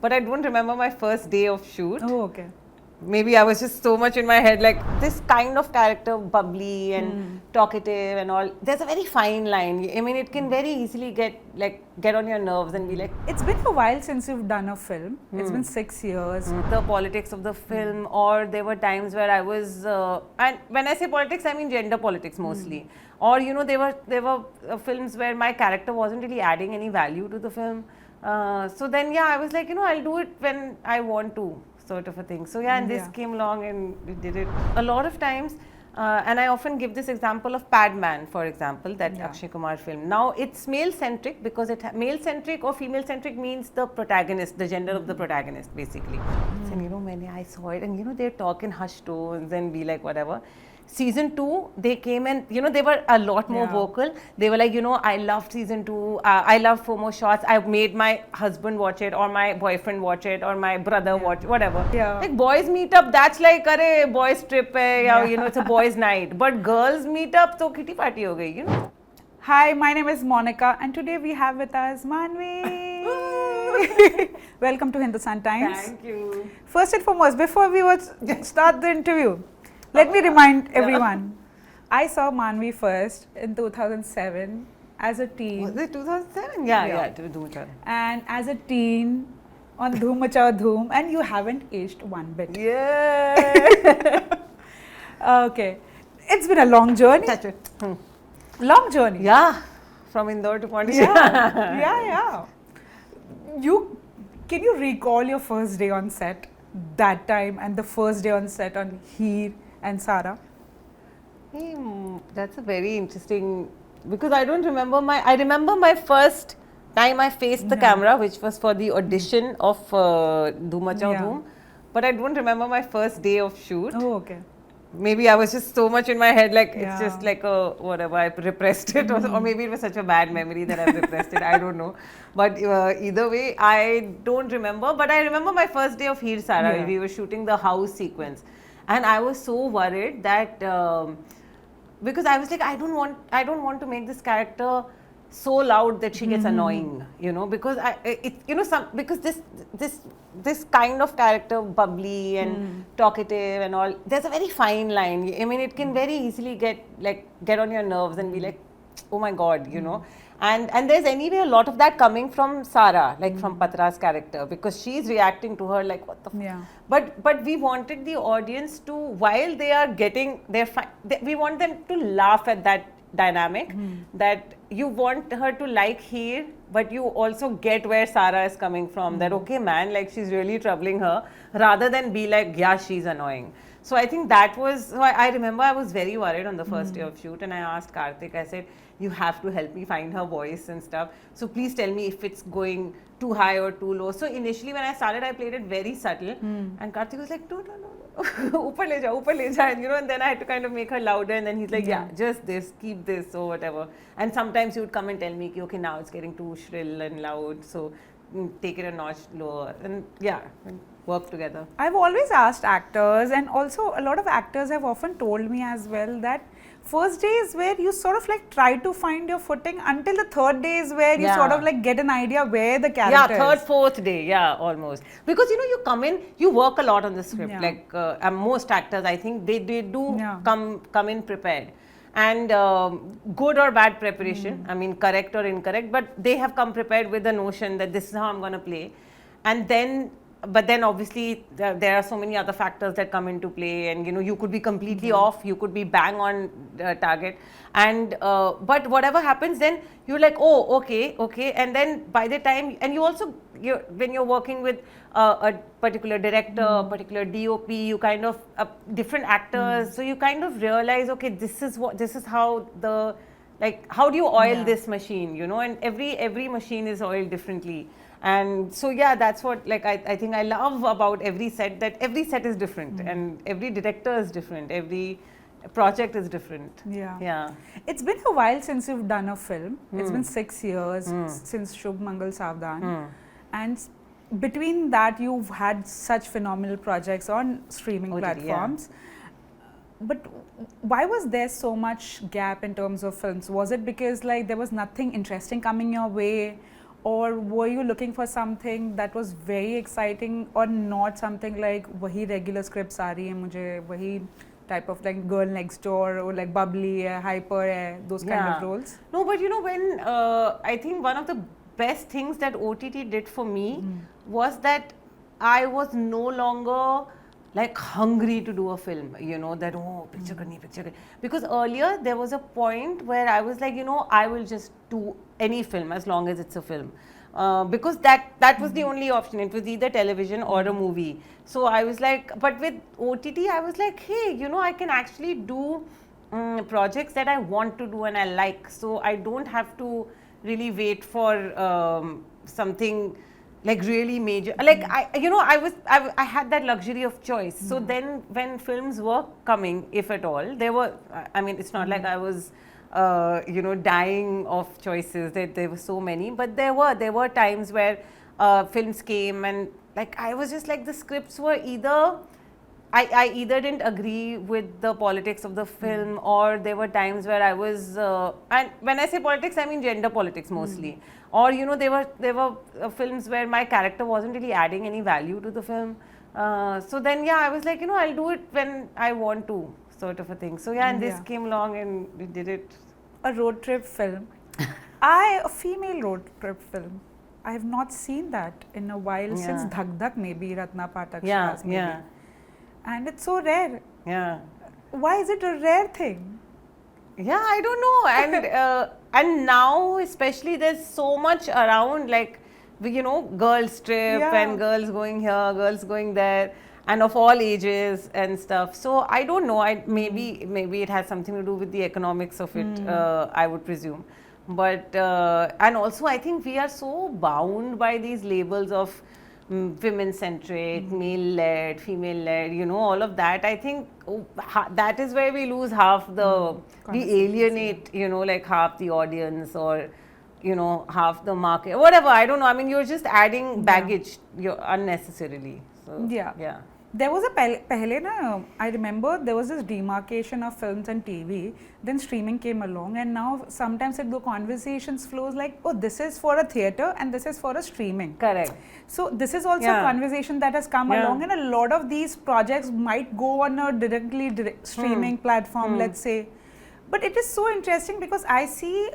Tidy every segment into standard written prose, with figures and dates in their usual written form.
but I don't remember my first day of shoot. Oh, okay. Maybe I was just so much in my head, like this kind of character, bubbly and talkative and all. There's a very fine line. I mean, it can very easily get on your nerves and be like. It's been a while since you've done a film. It's been 6 years. The politics of the film, or there were times where I was, and when I say politics, I mean gender politics mostly. Or there were films where my character wasn't really adding any value to the film. So then I was like, I'll do it when I want to, sort of a thing. So and this came along and we did it. A lot of times, and I often give this example of Padman, for example, that Akshay Kumar film. Now it's male-centric because male-centric or female-centric means the protagonist, the gender of the protagonist, basically. And I saw it, and they're talk in hushed tones and be like whatever. Season 2, they came and they were a lot more vocal. They were like, I loved season 2. I loved 4 more shots. I made my husband watch it, or my boyfriend watch it, or my brother watch it, whatever. Like boys meet up, that's like boys trip hai, it's a boys night. But girls meet up, so kitty party ho gayi, Hi, my name is Monica, and today we have with us Maanvi. Welcome to Hindustan Times. Thank you. First and foremost, before we start the interview, let me remind everyone, I saw Maanvi first in 2007 as a teen. Was it 2007? Yeah, Dhoom Machao. And as a teen on Dhoom Machao Dhoom, and you haven't aged one bit. Yeah. Okay. It's been a long journey. Touch it. Long journey. Yeah. From Indore to Pondicherry. Yeah. Can you recall your first day on set that time and the first day on set on Heer and Sara? That's a very interesting, because I don't remember I remember my first time I faced the camera, which was for the audition of Dhoom Machao Dhoom, but I don't remember my first day of shoot. Oh, okay. Maybe I was just so much in my head, like it's just like whatever, I repressed it, or maybe it was such a bad memory that I've repressed it, I don't know. But either way, I don't remember, but I remember my first day of Heer Sara. We were shooting the house sequence. And I was so worried that, because I was like, I don't want to make this character so loud that she gets annoying, because because this kind of character, bubbly and talkative and all, there's a very fine line. I mean, it can very easily get on your nerves and be like, oh my God, And there's anyway a lot of that coming from Sara, like from Patra's character, because she's reacting to her like, what the But we wanted the audience to, while they are getting we want them to laugh at that dynamic, that you want her to like Heer, but you also get where Sara is coming from, that okay man, like she's really troubling her, rather than be like, yeah, she's annoying. So I think that was, I remember I was very worried on the first day of shoot, and I asked Karthik, I said, you have to help me find her voice and stuff. So please tell me if it's going too high or too low. So initially when I started, I played it very subtle. And Karthik was like, no. Upar le ja, and then I had to kind of make her louder. And then he's like, yeah, just this, keep this, or whatever. And sometimes he would come and tell me, okay, now it's getting too shrill and loud. So take it a notch lower. And work together. I've always asked actors, and also a lot of actors have often told me as well, that first day is where you sort of like try to find your footing, until the third day is where you sort of like get an idea where the character is. Third, fourth day, almost. Because you come in, you work a lot on the script. Like most actors, I think they do come in prepared. And good or bad preparation, I mean correct or incorrect, but they have come prepared with the notion that this is how I'm going to play. And then but then obviously there are so many other factors that come into play, and you could be completely off, you could be bang on target, and but whatever happens, then you're like, oh, okay, and then by the time, and you also, when you're working with a particular director, particular DOP, you kind of different actors, so you kind of realize, okay, this is how the, like, how do you oil this machine, and every machine is oiled differently. And so that's what, like, I think I love about every set, that every set is different, and every director is different, every project is different. It's been a while since you've done a film. It's been 6 years since Shubh Mangal Savdhan, and between that you've had such phenomenal projects on streaming platforms. But why was there so much gap in terms of films? Was it because, like, there was nothing interesting coming your way, or were you looking for something that was very exciting or not something like wahi regular scripts aa rahi hai mujhe wahi type of like girl next door or like bubbly hai, hyper hai, those kind of roles? No, but you know, when I think one of the best things that OTT did for me was that I was no longer like hungry to do a film, you know, that picture karni. Because earlier there was a point where I was like, you know, I will just do any film as long as it's a film. Because that was the only option. It was either television or a movie. So I was like, but with OTT I was like, hey, you know, I can actually do projects that I want to do and I like. So I don't have to really wait for something like really major. Like I had that luxury of choice. So then when films were coming, if at all, there were, I mean, it's not like I was you know, dying of choices. There were so many, but there were times where films came and like I was just like, the scripts were either I either didn't agree with the politics of the film, or there were times where I was and when I say politics I mean gender politics mostly, or you know, there were films where my character wasn't really adding any value to the film. So then yeah, I was like, you know, I'll do it when I want to, sort of a thing. So yeah, and this came along and we did it. A road trip film. A female road trip film. I have not seen that in a while, since Dhak Dhak maybe, Ratna Pathak Shah's maybe. And it's so rare. Yeah. Why is it a rare thing? Yeah, I don't know. And now especially there's so much around, like, you know, girls trip and girls going here, girls going there, and of all ages and stuff. So I don't know. Maybe it has something to do with the economics of it. I would presume. But and also I think we are so bound by these labels of women-centric, male-led, female-led, you know, all of that. I think that is where we lose half we alienate, you know, like half the audience, or, you know, half the market, whatever. I don't know. I mean, you're just adding baggage unnecessarily. So, yeah. There was I remember there was this demarcation of films and TV, then streaming came along, and now sometimes the conversations flows like, oh, this is for a theatre and this is for a streaming. Correct. So this is also a conversation that has come along, and a lot of these projects might go on a directly streaming platform, let's say. But it is so interesting because I see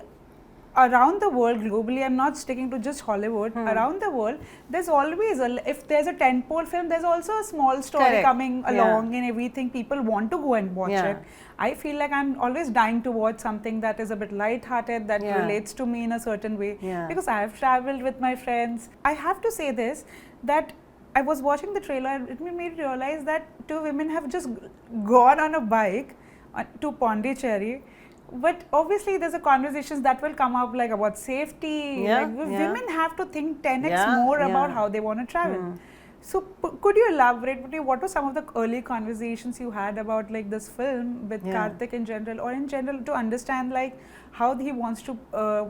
around the world, globally, I'm not sticking to just Hollywood, around the world, there's always, if there's a tentpole film, there's also a small story coming along and everything. People want to go and watch it. I feel like I'm always dying to watch something that is a bit light-hearted, that relates to me in a certain way. Because I have traveled with my friends. I have to say this, that I was watching the trailer and it made me realize that two women have just gone on a bike to Pondicherry. But obviously there's a conversations that will come up like about safety. Women have to think 10x more about how they want to travel. So could you elaborate, what were some of the early conversations you had about like this film with Karthik in general, or in general, to understand like how he wants to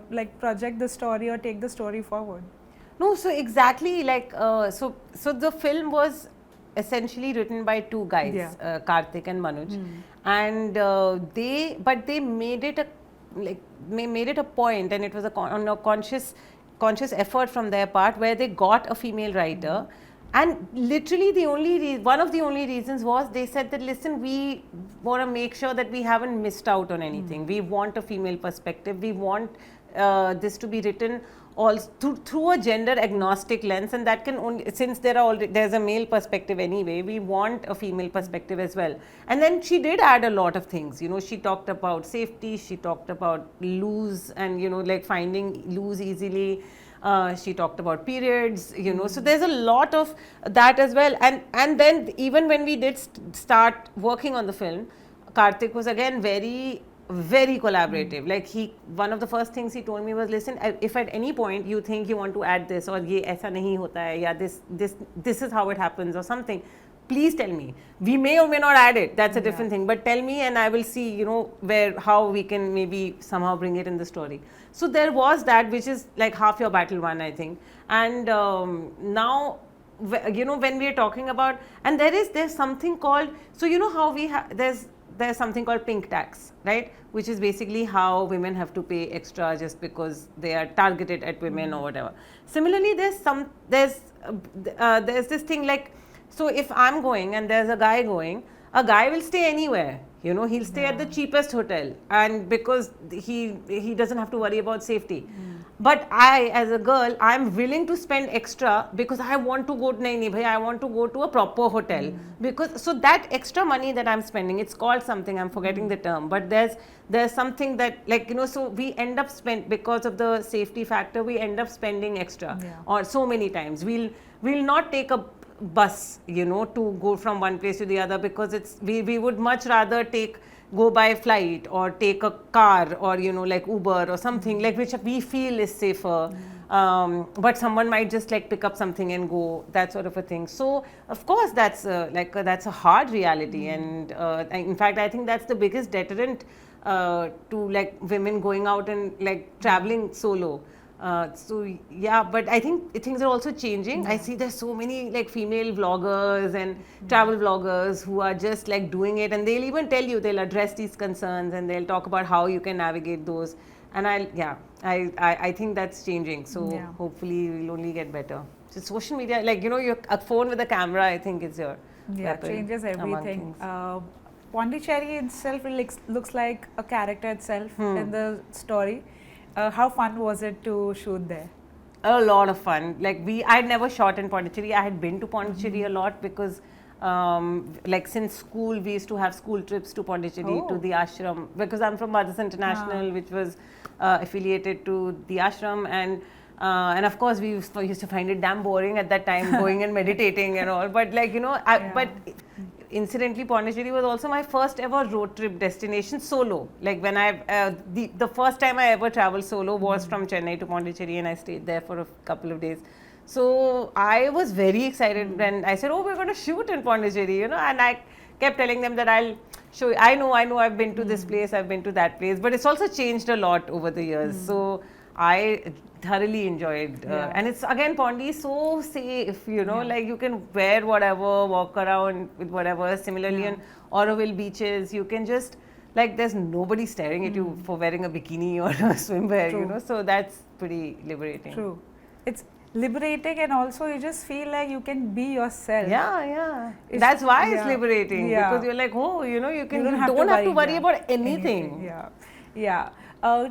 like project the story or take the story forward? No, so exactly, like so the film was essentially written by two guys, Karthik and Manoj, and they made it a point, and it was a conscious effort from their part, where they got a female writer. And literally one of the only reasons was they said that, listen, we want to make sure that we haven't missed out on anything. We want a female perspective. We want this to be written all through a gender agnostic lens, and that can only, since there's a male perspective anyway, we want a female perspective as well. And then she did add a lot of things, you know. She talked about safety, she talked about loose, and you know, like finding loose easily. She talked about periods, you know. So there's a lot of that as well. And then even when we did start working on the film, Karthik was again very collaborative. Like one of the first things he told me was, listen, if at any point you think you want to add this, or ye aisa nahi hota hai, ya this is how it happens or something, please tell me. We may or may not add it, that's a different thing, but tell me and I will see, you know, how we can maybe somehow bring it in the story. So there was that, which is like half your battle won, I think. And now, you know, when we are talking about, and there's something called, so you know how there's there's something called pink tax, right? Which is basically how women have to pay extra just because they are targeted at women or whatever. Similarly, there's this thing like, so if I'm going and there's a guy going, a guy will stay anywhere. You know, he'll stay at the cheapest hotel, and because he doesn't have to worry about safety. But I, as a girl, I'm willing to spend extra because I want to go to I want to go to a proper hotel. Because so that extra money that I'm spending, it's called something, I'm forgetting the term, but there's something that, like, you know, so we end up because of the safety factor, we end up spending extra or so many times. We'll not take a bus, you know, to go from one place to the other, because we would much rather go by flight or take a car, or, you know, like Uber or something, like, which we feel is safer. But someone might just like pick up something and go, that sort of a thing. So of course that's that's a hard reality, and in fact I think that's the biggest deterrent to like women going out and like traveling solo. So yeah, but I think things are also changing. I see there's so many like female vloggers and travel vloggers who are just like doing it, and they'll even tell you, they'll address these concerns and they'll talk about how you can navigate those. And I think that's changing. So hopefully we'll only get better. So social media, like, you know, a phone with a camera, I think is your weapon. Changes everything. Pondicherry itself looks like a character itself in the story. How fun was it to shoot there? A lot of fun. Like I'd never shot in Pondicherry. I had been to Pondicherry a lot because like since school, we used to have school trips to Pondicherry, to the ashram, because I'm from Mothers International, which was affiliated to the ashram, and of course we used to find it damn boring at that time, going and meditating and all. But like, you know, but incidentally, Pondicherry was also my first ever road trip destination solo. Like when the first time I ever traveled solo was from Chennai to Pondicherry, and I stayed there for a couple of days. So I was very excited when I said, oh, we're going to shoot in Pondicherry, you know, and I kept telling them that I'll show you. I know I've been to this place, I've been to that place, but it's also changed a lot over the years. So I thoroughly enjoyed, and it's again, Pondi is so safe, you know, like you can wear whatever, walk around with whatever. Similarly in Auroville beaches, you can just, like, there's nobody staring at you for wearing a bikini or a swimwear, you know, so that's pretty liberating. True. It's liberating, and also you just feel like you can be yourself. That's why it's liberating, because you're like, oh, you know, you don't have to worry about anything.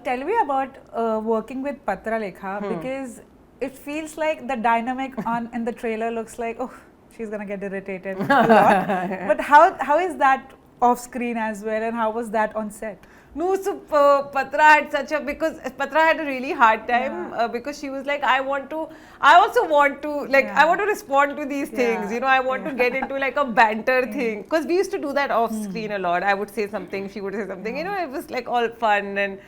Tell me about working with Patralekhaa, because it feels like the dynamic in the trailer looks like, oh, she's gonna get irritated a lot. But how is that off screen as well, and how was that on set? No, so Patra had a really hard time because she was like, I also want to, like, I want to respond to these things, you know, I want to get into like a banter thing, because we used to do that off screen a lot. I would say something, she would say something, you know, it was like all fun, and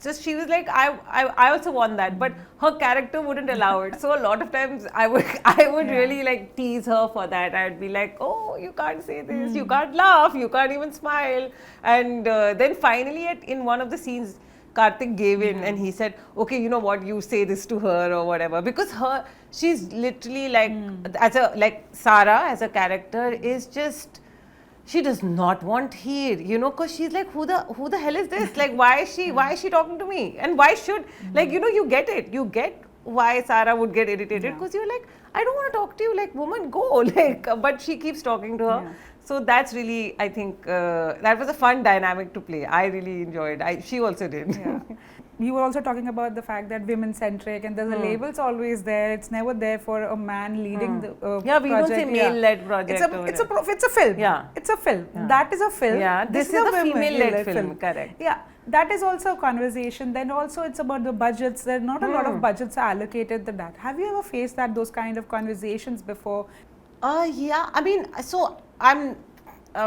just she was like, I also want that, but her character wouldn't allow it. So a lot of times I would really like tease her for that. I'd be like, oh, you can't say this, you can't laugh, you can't even smile. And then finally in one of the scenes, Karthik gave in and he said, okay, you know what, you say this to her or whatever, because she's literally like, Sara as a character is just, she does not want Heer, you know, because she's like, who the hell is this? Like, why is she talking to me? And why should, like, you know, you get why Sara would get irritated, because you're like, I don't want to talk to you, like, woman, go, like, but she keeps talking to her. So that's really, I think, that was a fun dynamic to play. I really enjoyed. She also did. You were also talking about the fact that women-centric, and there's a label's always there. It's never there for a man leading the project. We don't say male-led project. It's a film. It's a film. That is a film. This is a female-led film. Correct. That is also a conversation. Then also it's about the budgets. There are not a lot of budgets are allocated to that. Have you ever faced those kind of conversations before? I mean, so I'm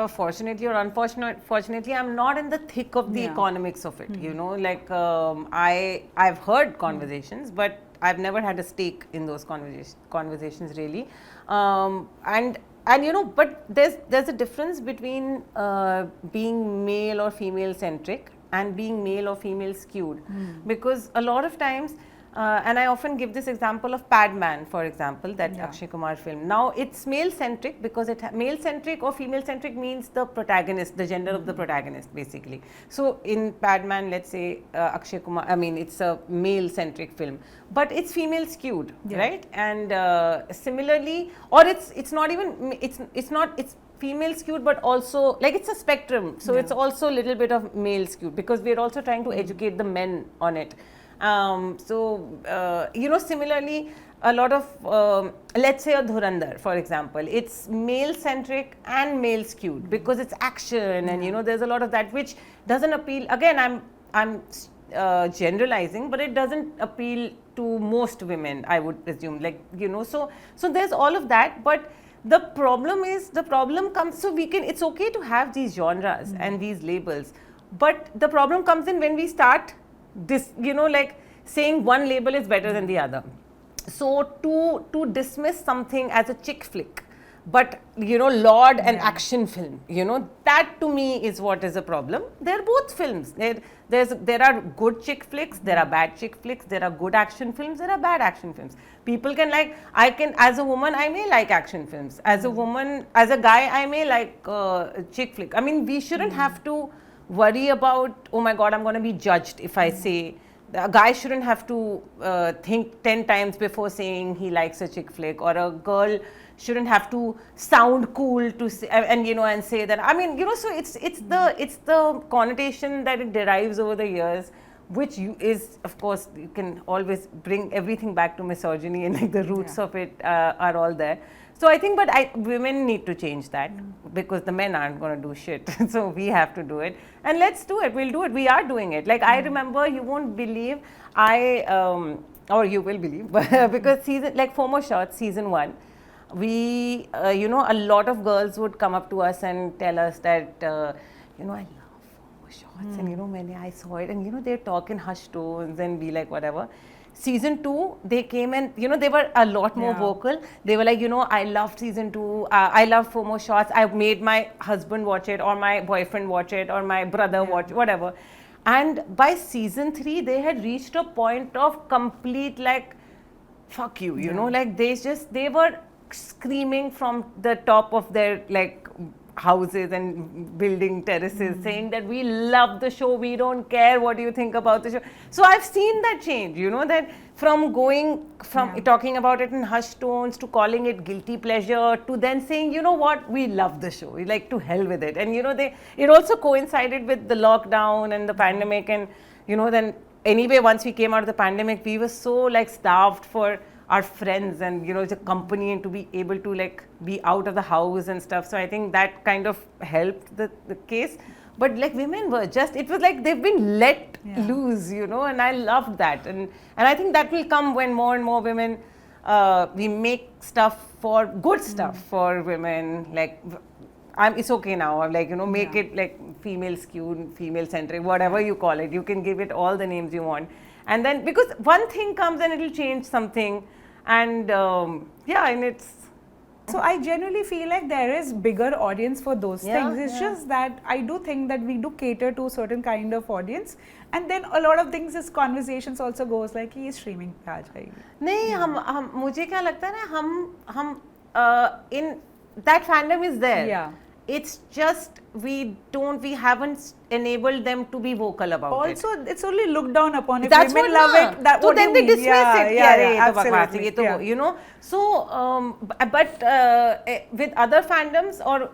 fortunately or unfortunately, I'm not in the thick of the economics of it. You know, like I've heard conversations, but I've never had a stake in those conversations really. And you know, but there's a difference between being male or female centric and being male or female skewed, because a lot of times And I often give this example of Padman, for example, that Yeah. Akshay Kumar film. Now it's male-centric because male-centric or female-centric means the protagonist, the gender of the protagonist, basically. So in Padman, let's say Akshay Kumar, I mean, it's a male-centric film, but it's female-skewed, Yeah. right? And similarly, or it's not even it's female skewed, but also like it's a spectrum. So Yeah. it's also a little bit of male skewed because we're also trying to educate the men on it. Similarly, a lot of, let's say a Dhurandhar, for example, it's male centric and male skewed because it's action and there's a lot of that which doesn't appeal. Again, I'm generalizing, but it doesn't appeal to most women, I would assume. So there's all of that, but the problem comes, so it's okay to have these genres and these labels, but the problem comes in when we start saying one label is better than the other. So to dismiss something as a chick flick, but laud an action film, that to me is what is a problem. They're both films. There are good chick flicks, there are bad chick flicks, there are good action films, there are bad action films. People can as a woman, I may like action films. As a woman, as a guy, I may like chick flick. I mean, we shouldn't have to worry about, oh my God, I'm going to be judged if I say. A guy shouldn't have to think 10 times before saying he likes a chick flick, or a girl shouldn't have to sound cool to say, and say that. I mean, so it's the connotation that it derives over the years, which is, of course, you can always bring everything back to misogyny, and the roots of it are all there. So I think, women need to change that because the men aren't going to do shit. So we have to do it, and let's do it. We'll do it. We are doing it. I remember, you won't believe, or you will believe, because FOMO Shots season 1, we, a lot of girls would come up to us and tell us that, I love FOMO Shots, and when I saw it, and they talk in hushed tones and be like whatever. Season 2, they came and, they were a lot more vocal. They were like, I loved season 2. I love FOMO Shots. I made my husband watch it, or my boyfriend watch it, or my brother watch, whatever. And by season 3, they had reached a point of complete, fuck you, you know, they were screaming from the top of their, houses and building terraces, saying that we love the show, we don't care what you think about the show. So I've seen that change, that from talking about it in hushed tones to calling it guilty pleasure to then saying, you know what, we love the show, we like to hell with it. And it also coincided with the lockdown and the pandemic, and then anyway, once we came out of the pandemic, we were so starved for our friends and the company, and to be able to be out of the house and stuff. So I think that kind of helped the case. But women were just, it was they've been let loose, and I loved that. And I think that will come when more and more women, we make stuff for good stuff for women. It's okay now, make it female skewed, female centric, whatever you call it. You can give it all the names you want. And then, because one thing comes and it'll change something. And and it's... So I generally feel like there is bigger audience for those things. It's just that I do think that we do cater to a certain kind of audience. And then a lot of things, this conversations also goes like, he is streaming पे आ जाएगी. नहीं, मुझे क्या लगता है ना, in that fandom is there. Yeah. It's just we haven't enabled them to be vocal about it. Also, it's only looked down upon. If That's women love it, that so then they dismiss it. Absolutely. So, with other fandoms, or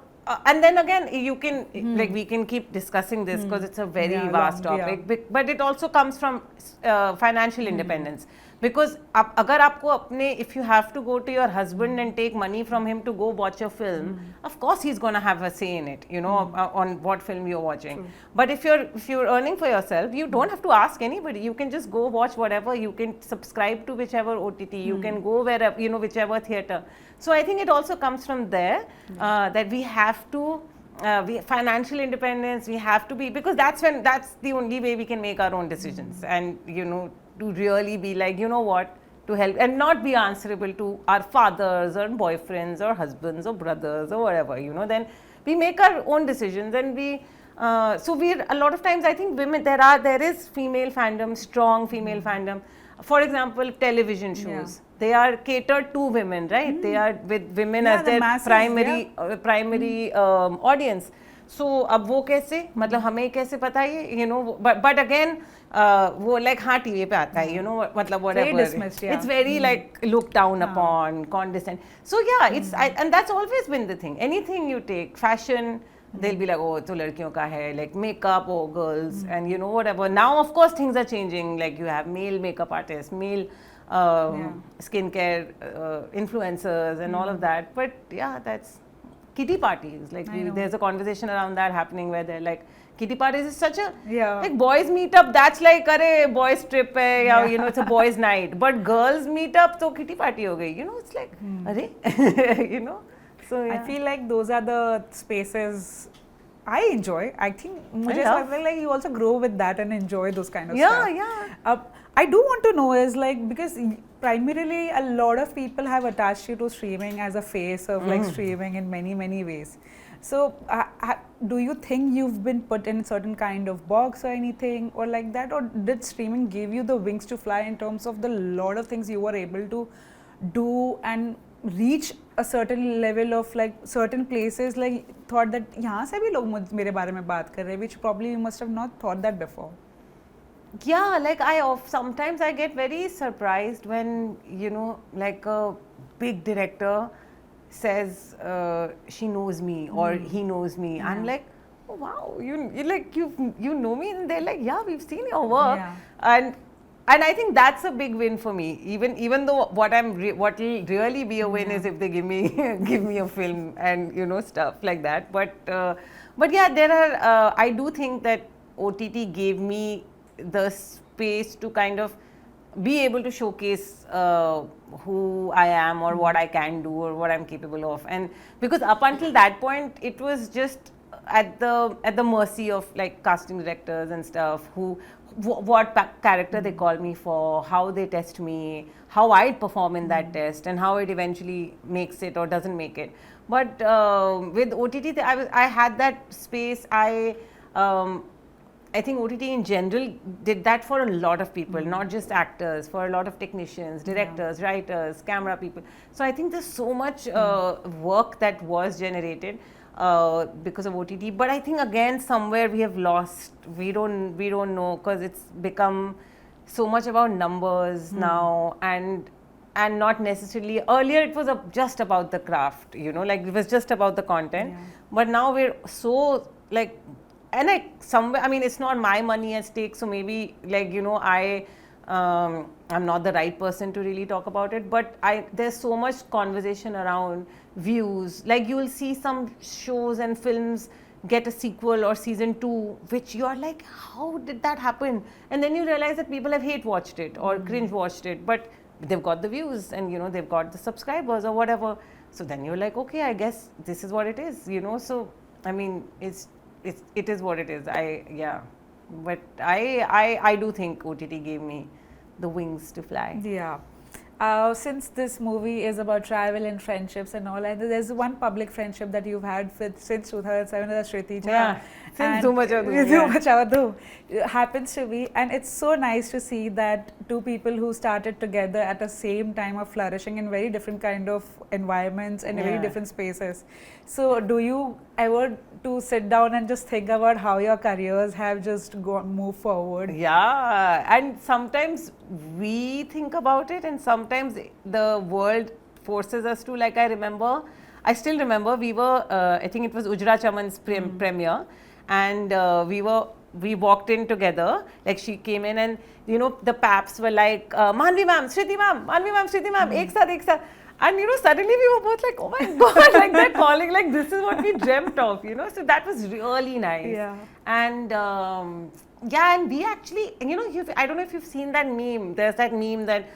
and then again, you can we can keep discussing this because it's a very vast topic. But it also comes from financial independence. Because agar aapko if you have to go to your husband and take money from him to go watch a film, of course he's going to have a say in it, on what film you're watching. True. But if you're earning for yourself, you don't have to ask anybody. You can just go watch whatever. You can subscribe to whichever OTT. You can go wherever, whichever theater. So I think it also comes from there, that we have to, financial independence, we have to be, because that's the only way we can make our own decisions. And, to really be to help and not be answerable to our fathers or boyfriends or husbands or brothers or whatever, then we make our own decisions. And so we're, a lot of times I think women, there is female fandom, strong female fandom. for example, television shows. They are catered to women, right? They are with women as the their masses, primary audience. So अब वो कैसे मतलब हमें कैसे पता ये you know, but again वो like हाँ TV पे आता है, you know, मतलब whatever. Very dismissed, It's very like looked down upon, condescending. So yeah, it's and that's always been the thing. Anything you take, fashion, they'll be like, oh, तो लड़कियों का है, like makeup or girls, and you know whatever. Now of course things are changing. Like you have male makeup artists, male skincare influencers, and all of that. But yeah, that's kitty parties. Like there's a conversation around that happening where they're like, kitty parties is such a like boys meet up. That's like अरे boys trip है या you know it's a boys night. But girls meet up तो kitty party हो गई. You know it's like अरे you know. So I feel like those are the spaces I enjoy. I think like you also grow with that and enjoy those kind of stuff. Yeah. I do want to know is like because primarily a lot of people have attached you to streaming as a face of like streaming in many ways. So do you think you've been put in certain kind of box or anything or like that, or did streaming give you the wings to fly in terms of the lot of things you were able to do and reach a certain level of like certain places, like thought that यहाँ से भी लोग मेरे बारे में बात कर रहे हैं, which probably you must have not thought that before. Yeah, like sometimes I get very surprised when you know like a big director says she knows me or he knows me. I'm like, oh, wow, you know me, and they're like, yeah, we've seen your work, and I think that's a big win for me. Even though what will really be a win is if they give me a film and you know stuff like that. But yeah, there are. I do think that OTT gave me the space to kind of be able to showcase who I am or what I can do or what I'm capable of. And because up until that point, it was just at the mercy of like casting directors and stuff who what character they call me for, how they test me, how I perform in that test, and how it eventually makes it or doesn't make it. But with OTT, I had that space. I think OTT in general did that for a lot of people, not just actors, for a lot of technicians, directors, writers, camera people. So I think there's so much work that was generated because of OTT. But I think again somewhere we have lost. We don't know, because it's become so much about numbers now, and not necessarily. Earlier it was just about the craft, you know, like it was just about the content. But now we're so like. And somewhere, I mean, it's not my money at stake, so maybe like you know, I'm not the right person to really talk about it. But there's so much conversation around views. Like you will see some shows and films get a sequel or season 2, which you are like, how did that happen? And then you realize that people have hate watched it or cringe watched it, but they've got the views and you know they've got the subscribers or whatever. So then you're like, okay, I guess this is what it is, you know. So I mean, it is what it is. But I do think OTT gave me the wings to fly. Yeah. Since this movie is about travel and friendships and all, and there's one public friendship that you've had since 2007, that's Shriti. Yeah, since Dhoom Macha Dhoom. Happens to be, and it's so nice to see that two people who started together at the same time are flourishing in very different kind of environments and very different spaces. So do you ever to sit down and just think about how your careers have just moved forward? Yeah, and sometimes we think about it, and sometimes the world forces us to. Like I still remember we were, I think it was Ujra Chaman's premiere, and we walked in together. Like she came in, and you know the paps were like, Maanvi ma'am, Shriti ma'am, Maanvi ma'am, Shriti ma'am, ek saath. And you know, suddenly we were both like, oh my god, like that calling, like this is what we dreamt of, you know. So that was really nice. Yeah. And and we actually, you know, I don't know if you've seen that meme. There's that meme that,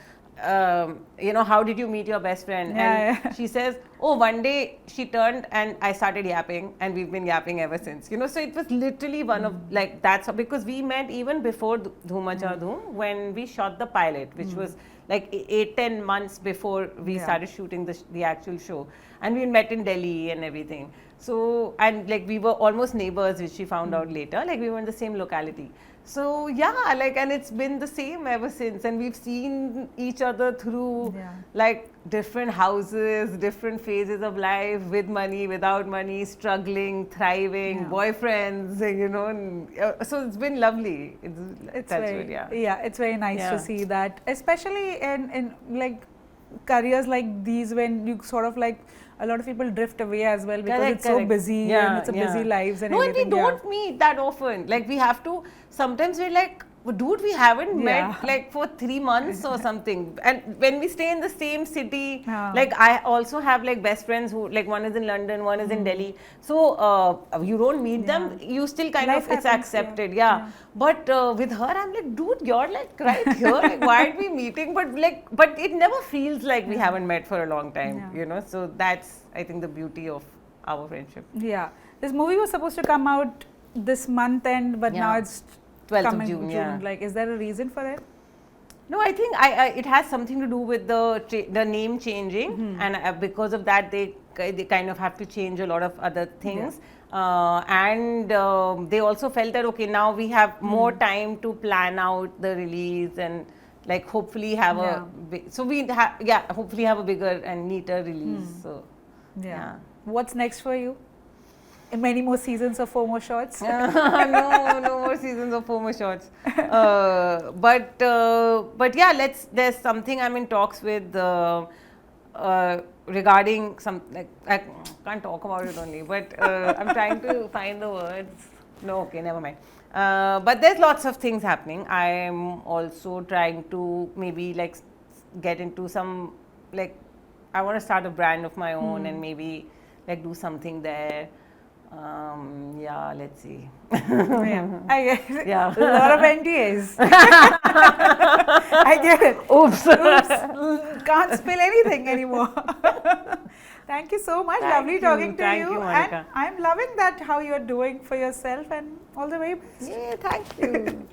you know, how did you meet your best friend? And she says, oh, one day she turned and I started yapping, and we've been yapping ever since. You know, so it was literally one of like that's because we met even before Dhoom Macha Dhoom when we shot the pilot, which was like 8-10 months before we started shooting the actual show, and we met in Delhi and everything. So, and like we were almost neighbors, which she found out later, like we were in the same locality. So yeah, like, and it's been the same ever since, and we've seen each other through like different houses, different phases of life, with money, without money, struggling, thriving, boyfriends, you know. And, so it's been lovely. It's very, good, it's very nice to see that, especially in like careers like these, when you sort of like, a lot of people drift away as well because it's so busy and it's a busy lives and everything. And we don't meet that often. Like, we have to, sometimes we're like, dude, we haven't met like for 3 months or something. And when we stay in the same city, like, I also have like best friends who, like, one is in London, one is in Delhi. So you don't meet them, you still kind Life of, it's happens, accepted. But with her, I'm like, dude, you're like right here. Like, why aren't we meeting? But like, but it never feels like we haven't met for a long time, you know. So that's, I think, the beauty of our friendship. Yeah. This movie was supposed to come out this month end, but now it's 12th of June. Like, is there a reason for it? No, I think it has something to do with the name changing, and because of that, they kind of have to change a lot of other things. And they also felt that, okay, now we have more time to plan out the release and like hopefully have hopefully have a bigger and neater release. So what's next for you? Many more seasons or 4 more shots? No more seasons or 4 more shots. But yeah, there's something I'm in talks with regarding some, like, I can't talk about it only, but I'm trying to find the words. No, okay, never mind. But there's lots of things happening. I'm also trying to maybe like get into some, like, I want to start a brand of my own and maybe like do something there. Let's see. I get it. A lot of NDAs. I get it. Oops. Can't spill anything anymore. Thank you so much. Lovely talking to you. Monica. And I'm loving that how you're doing for yourself, and all the way best. Yeah, thank you.